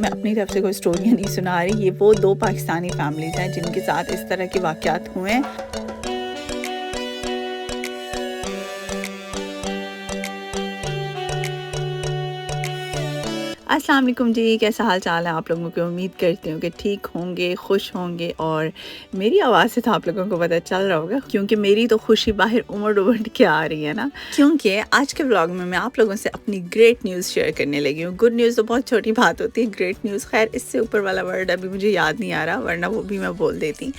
میں اپنی طرف سے کوئی اسٹوریاں نہیں سنا رہی، یہ وہ 2 پاکستانی فیملیز ہیں جن کے ساتھ اس طرح کے واقعات ہوئے ہیں۔ السلام علیکم جی، کیسا حال چال ہے آپ لوگوں کی؟ امید کرتی ہوں کہ ٹھیک ہوں گے، خوش ہوں گے، اور میری آواز سے تو آپ لوگوں کو پتہ چل رہا ہوگا کیونکہ میری تو خوشی باہر امڑ کے آ رہی ہے نا، کیونکہ آج کے ولاگ میں آپ لوگوں سے اپنی گریٹ نیوز شیئر کرنے لگی ہوں۔ گڈ نیوز تو بہت چھوٹی بات ہوتی ہے، گریٹ نیوز خیر اس سے اوپر والا ورڈ ابھی مجھے یاد نہیں آ رہا، ورنہ وہ بھی میں بول دیتی۔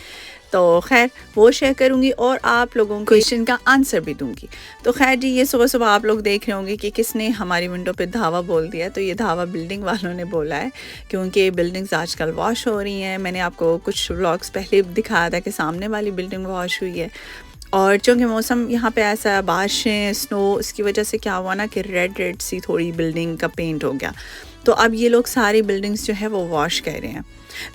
تو خیر وہ شیئر کروں گی اور آپ لوگوں کو کویشچن کا آنسر بھی دوں گی۔ تو خیر جی، یہ صبح صبح آپ لوگ دیکھ رہے ہوں گے کہ کس نے ہماری ونڈو پہ دھاوا بول دیا، تو یہ دھاوا بلڈنگ والوں نے بولا ہے، کیونکہ بلڈنگز آج کل واش ہو رہی ہیں۔ میں نے آپ کو کچھ ولاگز پہلے دکھایا تھا کہ سامنے والی بلڈنگ واش ہوئی ہے، اور چونکہ موسم یہاں پہ ایسا بارشیں، سنو، اس کی وجہ سے کیا ہوا نا کہ ریڈ سی تھوڑی بلڈنگ کا پینٹ ہو گیا، تو اب یہ لوگ ساری بلڈنگز جو ہے وہ واش کر رہے ہیں۔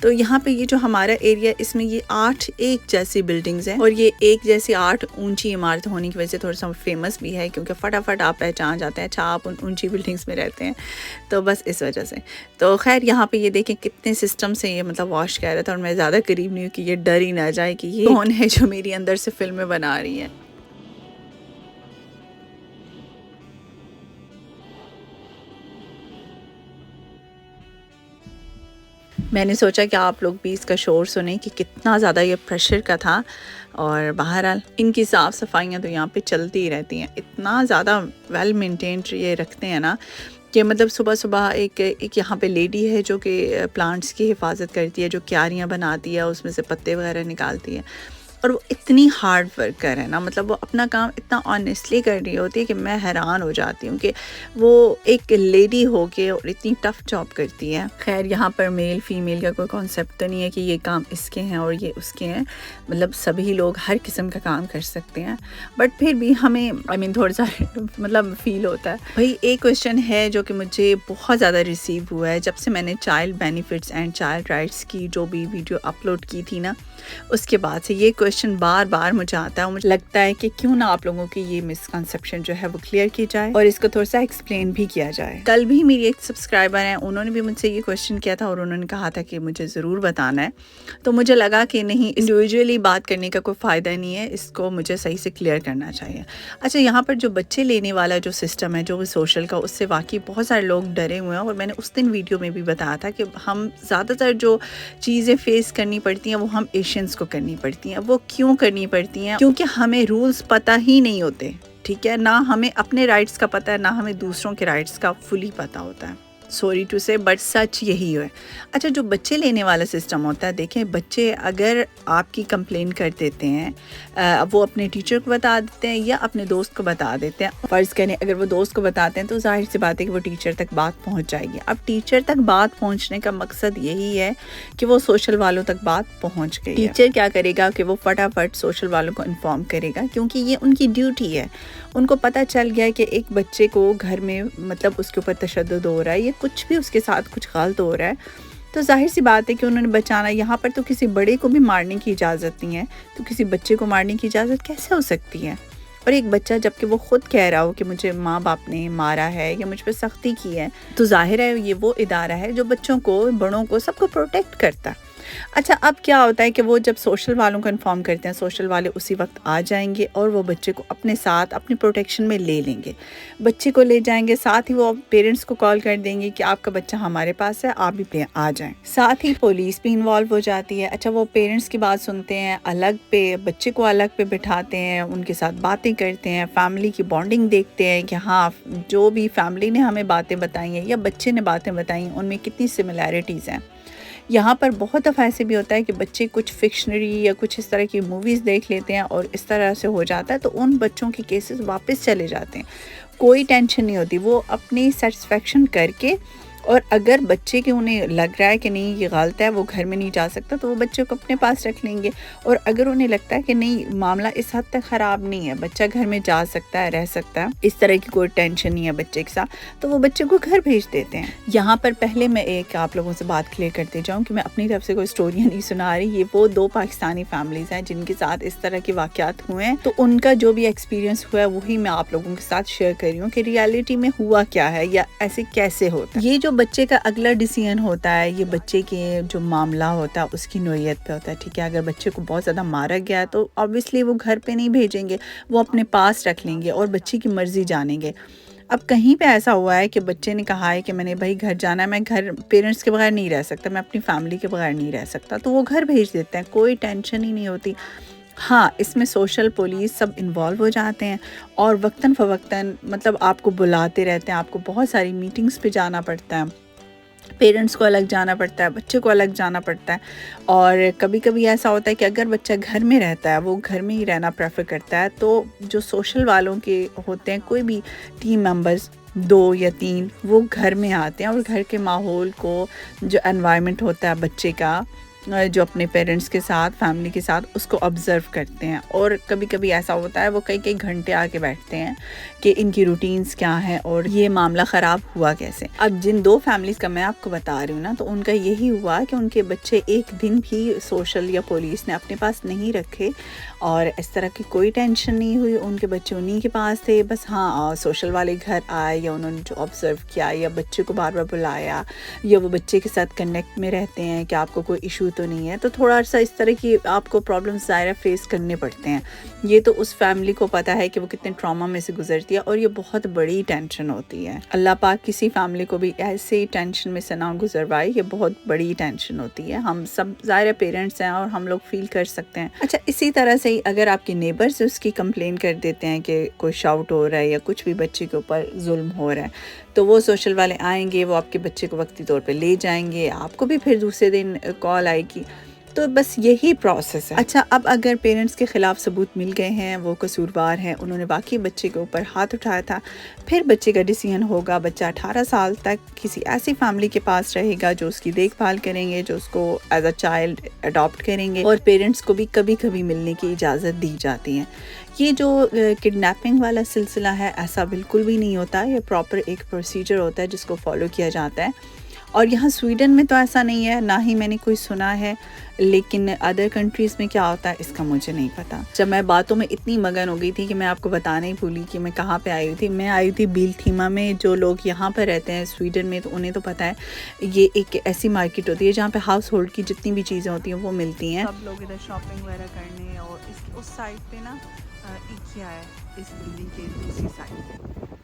تو یہاں پہ یہ جو ہمارا ایریا، اس میں یہ 8 ایک جیسی بلڈنگز ہیں، اور یہ ایک جیسی 8 اونچی عمارت ہونے کی وجہ سے تھوڑا سا فیمس بھی ہے، کیونکہ فٹافٹ آپ پہچان جاتے ہیں، اچھا آپ ان اونچی بلڈنگز میں رہتے ہیں، تو بس اس وجہ سے۔ تو خیر یہاں پہ یہ دیکھیں کتنے سسٹم سے یہ مطلب واش کر رہا تھا، اور میں زیادہ قریب نہیں ہوں کہ یہ ڈر ہی نہ جائے کہ یہ کون ہے جو میری اندر سے فلمیں بنا رہی ہے۔ میں نے سوچا کہ آپ لوگ بھی اس کا شور سنیں کہ کتنا زیادہ یہ پریشر کا تھا، اور بہرحال ان کی صاف صفائیاں تو یہاں پہ چلتی ہی رہتی ہیں، اتنا زیادہ ویل مینٹینڈ یہ رکھتے ہیں نا کہ مطلب صبح صبح ایک یہاں پہ لیڈی ہے جو کہ پلانٹس کی حفاظت کرتی ہے، جو کیاریاں بناتی ہے، اس میں سے پتے وغیرہ نکالتی ہے، اور وہ اتنی ہارڈ ورکر ہے نا، مطلب وہ اپنا کام اتنا آنیسٹلی کر رہی ہوتی ہے کہ میں حیران ہو جاتی ہوں کہ وہ ایک لیڈی ہو کے اور اتنی ٹف جاب کرتی ہے۔ خیر یہاں پر میل فیمیل کا کوئی کانسیپٹ تو نہیں ہے کہ یہ کام اس کے ہیں اور یہ اس کے ہیں، مطلب سبھی لوگ ہر قسم کا کام کر سکتے ہیں، بٹ پھر بھی ہمیں تھوڑا سا مطلب فیل ہوتا ہے۔ بھائی ایک کویشچن ہے جو کہ مجھے بہت زیادہ ریسیو ہوا ہے جب سے میں نے child benefits and child rights کی جو بھی ویڈیو اپلوڈ کی تھی نا، اس کے بعد سے یہ کویشچن بار بار مجھے آتا ہے، اور مجھے لگتا ہے کہ کیوں نہ آپ لوگوں کی یہ مسکنسیپشن جو ہے وہ کلیئر کی جائے اور اس کو تھوڑا سا ایکسپلین بھی کیا جائے۔ کل بھی میری ایک سبسکرائبر ہیں، انہوں نے بھی مجھ سے یہ کویشچن کیا تھا، اور انہوں نے کہا تھا کہ مجھے ضرور بتانا ہے، تو مجھے لگا کہ نہیں، انڈیویجولی بات کرنے کا کوئی فائدہ نہیں ہے، اس کو مجھے صحیح سے کلیئر کرنا چاہیے۔ اچھا یہاں پر جو بچے لینے والا جو سسٹم ہے، جو سوشل کا، اس سے واقعی بہت سارے لوگ ڈرے ہوئے ہیں، اور میں نے اس دن ویڈیو میں بھی بتایا تھا کہ ہم زیادہ تر جو چیزیں فیس کرنی پڑتی ہیں وہ ہم ایشینز کو کرنی پڑتی ہیں۔ وہ کیوں کرنی پڑتی ہیں؟ کیونکہ ہمیں رولز پتہ ہی نہیں ہوتے، ٹھیک ہے، نہ ہمیں اپنے رائٹس کا پتہ ہے، نہ ہمیں دوسروں کے رائٹس کا فلی پتہ ہوتا ہے، سوری ٹو سے بٹ سچ یہی ہے۔ اچھا جو بچے لینے والا سسٹم ہوتا ہے، دیکھیں بچے اگر آپ کی کمپلین کر دیتے ہیں، وہ اپنے ٹیچر کو بتا دیتے ہیں یا اپنے دوست کو بتا دیتے ہیں، فرض کریں اگر وہ دوست کو بتاتے ہیں تو ظاہر سی بات ہے کہ وہ ٹیچر تک بات پہنچ جائے گی۔ اب ٹیچر تک بات پہنچنے کا مقصد یہی ہے کہ وہ سوشل والوں تک بات پہنچ گئی ہے۔ ٹیچر کیا کرے گا کہ وہ فٹافٹ سوشل والوں کو انفارم کرے گا، کیونکہ یہ ان کی ڈیوٹی ہے۔ ان کو پتہ چل گیا کہ ایک بچے کو گھر میں مطلب اس کے اوپر تشدد ہو رہا ہے، یا کچھ بھی اس کے ساتھ کچھ غلط ہو رہا ہے، تو ظاہر سی بات ہے کہ انہوں نے بچانا۔ یہاں پر تو کسی بڑے کو بھی مارنے کی اجازت نہیں ہے، تو کسی بچے کو مارنے کی اجازت کیسے ہو سکتی ہے؟ اور ایک بچہ جب کہ وہ خود کہہ رہا ہو کہ مجھے ماں باپ نے مارا ہے یا مجھ پہ سختی کی ہے، تو ظاہر ہے یہ وہ ادارہ ہے جو بچوں کو، بڑوں کو، سب کو پروٹیکٹ کرتا ہے۔ اچھا اب کیا ہوتا ہے کہ وہ جب سوشل والوں کو انفارم کرتے ہیں، سوشل والے اسی وقت آ جائیں گے اور وہ بچے کو اپنے ساتھ اپنی پروٹیکشن میں لے لیں گے، بچے کو لے جائیں گے، ساتھ ہی وہ پیرنٹس کو کال کر دیں گے کہ آپ کا بچہ ہمارے پاس ہے، آپ بھی آ جائیں، ساتھ ہی پولیس بھی انوالو ہو جاتی ہے۔ اچھا وہ پیرنٹس کی بات سنتے ہیں، الگ پہ بچے کو الگ پہ بٹھاتے ہیں، ان کے ساتھ باتیں کرتے ہیں، فیملی کی بانڈنگ دیکھتے ہیں کہ ہاں جو بھی فیملی نے ہمیں باتیں بتائی ہیں یا بچے نے باتیں بتائی ہیں ان میں کتنی سملیرٹیز ہیں۔ یہاں پر بہت دفعہ ایسے بھی ہوتا ہے کہ بچے کچھ فکشنری یا کچھ اس طرح کی موویز دیکھ لیتے ہیں اور اس طرح سے ہو جاتا ہے، تو ان بچوں کے کیسز واپس چلے جاتے ہیں، کوئی ٹینشن نہیں ہوتی، وہ اپنی سیٹسفیکشن کر کے، اور اگر بچے کے انہیں لگ رہا ہے کہ نہیں یہ غلط ہے، وہ گھر میں نہیں جا سکتا، تو وہ بچے کو اپنے پاس رکھ لیں گے، اور اگر انہیں لگتا ہے کہ نہیں معاملہ اس حد تک خراب نہیں ہے، بچہ گھر میں جا سکتا ہے، رہ سکتا ہے، اس طرح کی کوئی ٹینشن نہیں ہے بچے کے ساتھ، تو وہ بچے کو گھر بھیج دیتے ہیں۔ یہاں پر پہلے میں ایک آپ لوگوں سے بات کلیئر کرتے جاؤں کہ میں اپنی طرف سے کوئی اسٹوریاں نہیں سنا رہی، یہ وہ 2 پاکستانی فیملیز ہیں جن کے ساتھ اس طرح کے واقعات ہوئے ہیں، تو ان کا جو بھی ایکسپیرینس ہوا ہے وہی میں آپ لوگوں کے ساتھ شیئر کر رہی ہوں کہ ریالٹی میں ہوا کیا ہے یا ایسے کیسے ہوتا ہے۔ یہ جو جو بچے کا اگلا ڈیسیژن ہوتا ہے یہ بچے کے جو معاملہ ہوتا ہے اس کی نوعیت پہ ہوتا ہے، ٹھیک ہے. اگر بچے کو بہت زیادہ مارا گیا ہے تو obviously وہ گھر پہ نہیں بھیجیں گے، وہ اپنے پاس رکھ لیں گے اور بچے کی مرضی جانیں گے. اب کہیں پہ ایسا ہوا ہے کہ بچے نے کہا ہے کہ میں نے بھائی گھر جانا ہے، میں گھر پیرنٹس کے بغیر نہیں رہ سکتا، میں اپنی فیملی کے بغیر نہیں رہ سکتا، تو وہ گھر بھیج دیتے ہیں، کوئی ٹینشن ہی نہیں ہوتی. ہاں اس میں سوشل پولیس سب انوالو ہو جاتے ہیں اور وقتاً فوقتاً مطلب آپ کو بلاتے رہتے ہیں، آپ کو بہت ساری میٹنگز پہ جانا پڑتا ہے، پیرنٹس کو الگ جانا پڑتا ہے، بچے کو الگ جانا پڑتا ہے. اور کبھی کبھی ایسا ہوتا ہے کہ اگر بچہ گھر میں رہتا ہے، وہ گھر میں ہی رہنا پریفر کرتا ہے، تو جو سوشل والوں کے ہوتے ہیں کوئی بھی ٹیم ممبرز 2 یا 3 وہ گھر میں آتے ہیں اور گھر کے ماحول کو جو انوائرمنٹ ہوتا ہے بچے کا جو اپنے پیرنٹس کے ساتھ فیملی کے ساتھ اس کو آبزرو کرتے ہیں. اور کبھی کبھی ایسا ہوتا ہے وہ کئی گھنٹے آ کے بیٹھتے ہیں کہ ان کی روٹینز کیا ہیں اور یہ معاملہ خراب ہوا کیسے. اب جن 2 فیملیز کا میں آپ کو بتا رہی ہوں نا، تو ان کا یہی ہوا کہ ان کے بچے ایک دن بھی سوشل یا پولیس نے اپنے پاس نہیں رکھے اور اس طرح کی کوئی ٹینشن نہیں ہوئی. ان کے بچے انہی کے پاس تھے، بس ہاں سوشل والے گھر آئے یا انہوں نے جو آبزرو کیا یا بچے کو بار بار بلایا یا وہ بچے کے ساتھ کنیکٹ میں رہتے ہیں کہ آپ کو کوئی ایشو تو نہیں ہے، تو تھوڑا سا اس طرح کی آپ کو پرابلمس ظاہر فیس کرنے پڑتے ہیں. یہ تو اس فیملی کو پتہ ہے کہ وہ کتنے ٹراما میں سے گزرتی ہے اور یہ بہت بڑی ٹینشن ہوتی ہے. اللہ پاک کسی فیملی کو بھی ایسے ٹینشن میں سے نہ گزروائے، یہ بہت بڑی ٹینشن ہوتی ہے. ہم سب ظاہر پیرنٹس ہیں اور ہم لوگ فیل کر سکتے ہیں. اچھا اسی طرح سے اگر آپ کے نیبرز اس کی کمپلین کر دیتے ہیں کہ کوئی شاؤٹ ہو رہا ہے یا کچھ بھی بچے کے اوپر ظلم ہو رہا ہے، تو وہ سوشل والے آئیں گے، وہ آپ کے بچے کو وقتی طور پہ لے جائیں گے، آپ کو بھی پھر دوسرے دن کال آئے گی. تو بس یہی پروسیس ہے. اچھا اب اگر پیرنٹس کے خلاف ثبوت مل گئے ہیں، وہ قصوروار ہیں، انہوں نے واقعی بچے کے اوپر ہاتھ اٹھایا تھا، پھر بچے کا ڈیسیژن ہوگا. بچہ 18 سال تک کسی ایسی فیملی کے پاس رہے گا جو اس کی دیکھ بھال کریں گے، جو اس کو ایز اے چائلڈ اڈاپٹ کریں گے، اور پیرنٹس کو بھی کبھی کبھی ملنے کی اجازت دی جاتی ہے. یہ جو کڈنیپنگ والا سلسلہ ہے ایسا بالکل بھی نہیں ہوتا، یہ پراپر ایک پروسیجر ہوتا ہے جس کو فالو کیا جاتا ہے. اور یہاں سویڈن میں تو ایسا نہیں ہے، نہ ہی میں نے کوئی سنا ہے، لیکن ادر کنٹریز میں کیا ہوتا ہے اس کا مجھے نہیں پتا. جب میں باتوں میں اتنی مگن ہو گئی تھی کہ میں آپ کو بتانا ہی بھولی کہ میں کہاں پہ آئی ہوئی تھی. میں آئی تھی بیلتھیما میں. جو لوگ یہاں پر رہتے ہیں سویڈن میں تو انہیں تو پتہ ہے یہ ایک ایسی مارکیٹ ہوتی ہے جہاں پہ ہاؤس ہولڈ کی جتنی بھی چیزیں ہوتی ہیں وہ ملتی ہیں. سب لوگ ادھر شاپنگ وغیرہ کرنے، اور اس سائڈ پہ نا ایکیا ہے اس بلڈنگ کے دوسری سائڈ پہ،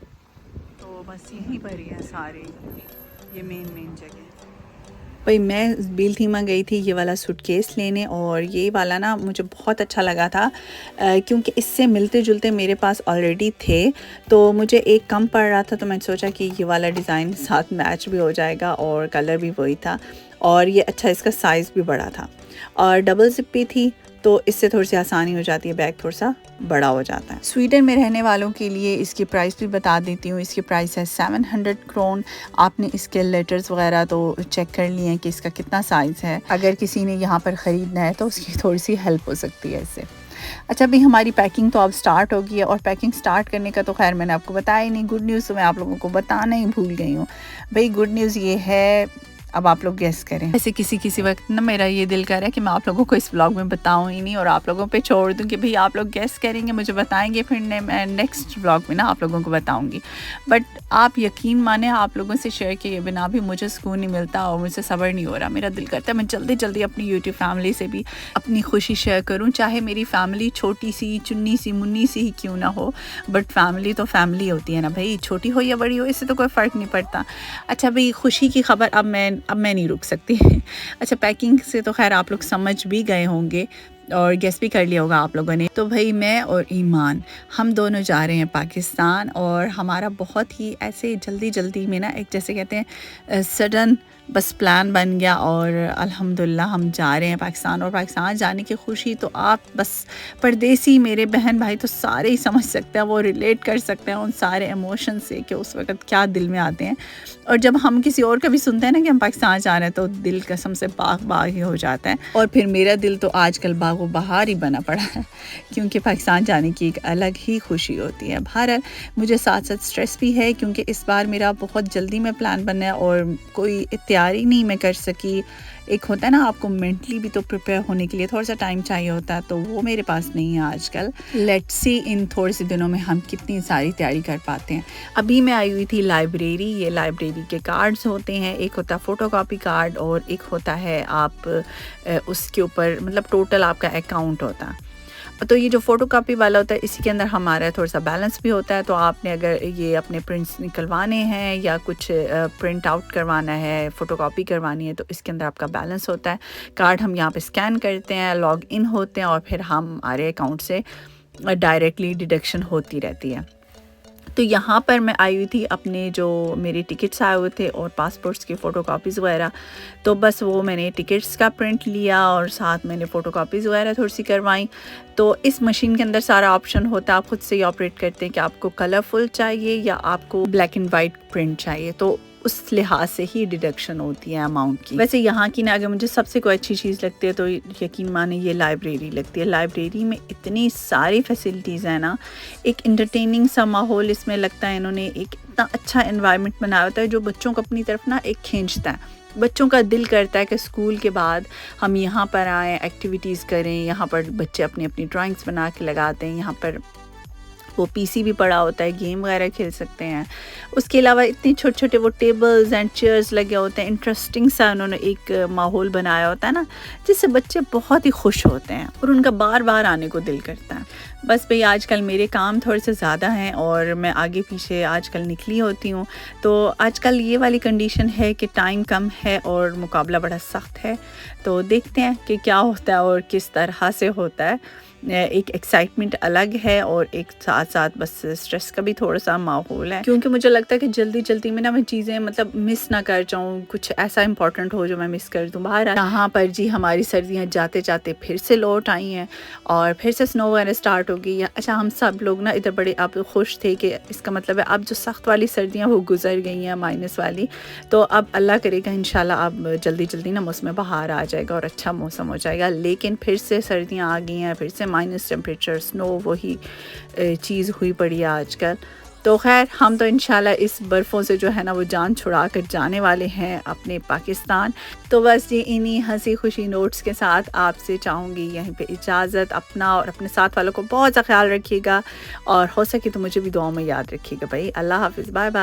تو بس یہیں پر ہی ہے سارے یہ مین جگہ. بھئی میں بیلتھیما گئی تھی یہ والا سوٹ کیس لینے، اور یہ والا نا مجھے بہت اچھا لگا تھا کیونکہ اس سے ملتے جلتے میرے پاس آلریڈی تھے، تو مجھے ایک کم پڑ رہا تھا، تو میں نے سوچا کہ یہ والا ڈیزائن ساتھ میچ بھی ہو جائے گا اور کلر بھی وہی تھا، اور یہ اچھا اس کا سائز بھی بڑا تھا اور ڈبل زپ بھی تھی، تو اس سے تھوڑی سی آسانی ہو جاتی ہے، بیگ تھوڑا سا بڑا ہو جاتا ہے. سویڈن میں رہنے والوں کے لیے اس کی پرائس بھی بتا دیتی ہوں. اس کی پرائس ہے 700 کرون. آپ نے اس کے لیٹرز وغیرہ تو چیک کر لیے ہیں کہ اس کا کتنا سائز ہے. اگر کسی نے یہاں پر خریدنا ہے تو اس کی تھوڑی سی ہیلپ ہو سکتی ہے اس سے. اچھا بھی ہماری پیکنگ تو اب سٹارٹ ہو گئی ہے، اور پیکنگ سٹارٹ کرنے کا تو خیر میں نے آپ کو بتایا ہی نہیں. گڈ نیوز تو میں آپ لوگوں کو بتانا ہی بھول گئی ہوں. بھئی گڈ نیوز یہ ہے، اب آپ لوگ گیس کریں. ایسے کسی وقت نا میرا یہ دل کر رہا ہے کہ میں آپ لوگوں کو اس ولاگ میں بتاؤں ہی نہیں اور آپ لوگوں پہ چھوڑ دوں کہ بھئی آپ لوگ گیس کریں گے، مجھے بتائیں گے، پھر میں نیکسٹ ولاگ میں نا آپ لوگوں کو بتاؤں گی. بٹ آپ یقین مانیں آپ لوگوں سے شیئر کیے بنا بھی مجھے سکون نہیں ملتا اور مجھ سے صبر نہیں ہو رہا. میرا دل کرتا ہے میں جلدی اپنی یوٹیوب فیملی سے بھی اپنی خوشی شیئر کروں، چاہے میری فیملی چھوٹی سی چنی سی منی سی ہی کیوں نہ ہو، بٹ فیملی تو فیملی ہوتی ہے نا بھائی، چھوٹی ہو یا بڑی ہو اس سے تو کوئی فرق نہیں پڑتا. اچھا بھئی خوشی کی خبر اب میں نہیں رک سکتی. اچھا پیکنگ سے تو خیر آپ لوگ سمجھ بھی گئے ہوں گے اور گیس بھی کر لیا ہوگا آپ لوگوں نے. تو بھائی میں اور ایمان ہم دونوں جا رہے ہیں پاکستان، اور ہمارا بہت ہی ایسے جلدی میں نا ایک جیسے کہتے ہیں سڈن بس پلان بن گیا، اور الحمدللہ ہم جا رہے ہیں پاکستان. اور پاکستان جانے کی خوشی تو آپ بس پردیسی میرے بہن بھائی تو سارے ہی سمجھ سکتے ہیں، وہ ریلیٹ کر سکتے ہیں ان سارے ایموشن سے کہ اس وقت کیا دل میں آتے ہیں. اور جب ہم کسی اور کا بھی سنتے ہیں نا کہ ہم پاکستان جا رہے ہیں تو دل قسم سے باغ ہی ہو جاتا ہے. اور پھر میرا دل تو آج کل باغ و بہار ہی بنا پڑا ہے کیونکہ پاکستان جانے کی ایک الگ ہی خوشی ہوتی ہے. بہرحال مجھے ساتھ سٹریس بھی ہے کیونکہ اس بار میرا بہت جلدی میں پلان بنا ہے اور کوئی تیاری نہیں میں کر سکی. ایک ہوتا ہے نا آپ کو مینٹلی بھی تو پریپیئر ہونے کے لیے تھوڑا سا ٹائم چاہیے ہوتا ہے, تو وہ میرے پاس نہیں ہے آج کل. لیٹس سی ان تھوڑے سے دنوں میں ہم کتنی ساری تیاری کر پاتے ہیں. ابھی میں آئی ہوئی تھی لائبریری. یہ لائبریری کے کارڈز ہوتے ہیں, ایک ہوتا ہے فوٹو کاپی کارڈ اور ایک ہوتا ہے آپ اس کے اوپر مطلب ٹوٹل آپ کا اکاؤنٹ ہوتا ہے. تو یہ جو فوٹو کاپی والا ہوتا ہے اسی کے اندر ہمارا تھوڑا سا بیلنس بھی ہوتا ہے. تو آپ نے اگر یہ اپنے پرنٹس نکلوانے ہیں یا کچھ پرنٹ آؤٹ کروانا ہے, فوٹو کاپی کروانی ہے, تو اس کے اندر آپ کا بیلنس ہوتا ہے. کارڈ ہم یہاں پہ اسکین کرتے ہیں, لاگ ان ہوتے ہیں اور پھر ہمارے اکاؤنٹ سے ڈائریکٹلی ڈیڈکشن ہوتی رہتی ہے. تو یہاں پر میں آئی ہوئی تھی, اپنے جو میرے ٹکٹس آئے ہوئے تھے اور پاسپورٹس کی فوٹو کاپیز وغیرہ, تو بس وہ میں نے ٹکٹس کا پرنٹ لیا اور ساتھ میں نے فوٹو کاپیز وغیرہ تھوڑی سی کروائیں. تو اس مشین کے اندر سارا آپشن ہوتا ہے, آپ خود سے ہی آپریٹ کرتے ہیں کہ آپ کو کلرفل چاہیے یا آپ کو بلیک اینڈ وائٹ پرنٹ چاہیے, تو اس لحاظ سے ہی ڈیڈکشن ہوتی ہے اماؤنٹ کی. ویسے یہاں کی نا اگر مجھے سب سے کوئی اچھی چیز لگتی ہے تو یقین مانے یہ لائبریری لگتی ہے. لائبریری میں اتنی ساری فیسلٹیز ہیں نا, ایک انٹرٹیننگ سا ماحول اس میں لگتا ہے. انہوں نے ایک اتنا اچھا انوائرمنٹ بنایا ہوتا ہے جو بچوں کو اپنی طرف نا ایک کھینچتا ہے. بچوں کا دل کرتا ہے کہ اسکول کے بعد ہم یہاں پر آئیں, ایکٹیویٹیز کریں. یہاں پر بچے اپنی اپنی ڈرائنگس بنا کے لگاتے ہیں. یہاں پر وہ پی سی بھی پڑا ہوتا ہے, گیم وغیرہ کھیل سکتے ہیں. اس کے علاوہ اتنے چھوٹے چھوٹے وہ ٹیبلز اینڈ چیئرز لگے ہوتے ہیں. انٹرسٹنگ سا انہوں نے ایک ماحول بنایا ہوتا ہے نا, جس سے بچے بہت ہی خوش ہوتے ہیں اور ان کا بار بار آنے کو دل کرتا ہے. بس بھئی آج کل میرے کام تھوڑے سے زیادہ ہیں اور میں آگے پیچھے آج کل نکلی ہوتی ہوں. تو آج کل یہ والی کنڈیشن ہے کہ ٹائم کم ہے اور مقابلہ بڑا سخت ہے. تو دیکھتے ہیں کہ کیا ہوتا ہے اور کس طرح سے ہوتا ہے. ایک ایکسائٹمنٹ الگ ہے اور ایک ساتھ ساتھ بس اسٹریس کا بھی تھوڑا سا ماحول ہے, کیونکہ مجھے لگتا ہے کہ جلدی جلدی میں نا میں چیزیں مطلب مس نہ کر جاؤں, کچھ ایسا امپورٹنٹ ہو جو میں مس کر دوں. باہر یہاں پر جی ہماری سردیاں جاتے جاتے پھر سے لوٹ آئی ہیں اور پھر سے سنو وغیرہ اسٹارٹ ہو گئی. اچھا ہم سب لوگ نا ادھر بڑے اب خوش تھے کہ اس کا مطلب ہے اب جو سخت والی سردیاں وہ گزر گئی ہیں, مائنس والی. تو اب اللہ کرے گا انشاءاللہ اب جلدی جلدی نا موسم بہار آ جائے گا اور اچھا موسم ہو جائے گا. لیکن پھر سے سردیاں آ گئی ہیں, پھر سے مائنس ٹیمپریچر, سنو وہی چیز ہوئی پڑی ہے آج کل. تو خیر ہم تو انشاءاللہ اس برفوں سے جو ہے نا وہ جان چھڑا کر جانے والے ہیں اپنے پاکستان. تو بس یہ انہی ہنسی خوشی نوٹس کے ساتھ آپ سے چاہوں گی یہیں پہ اجازت. اپنا اور اپنے ساتھ والوں کو بہت سا خیال رکھیے گا اور ہو سکے تو مجھے بھی دعاؤں میں یاد رکھیے گا. بھائی اللہ حافظ, بائے بائے.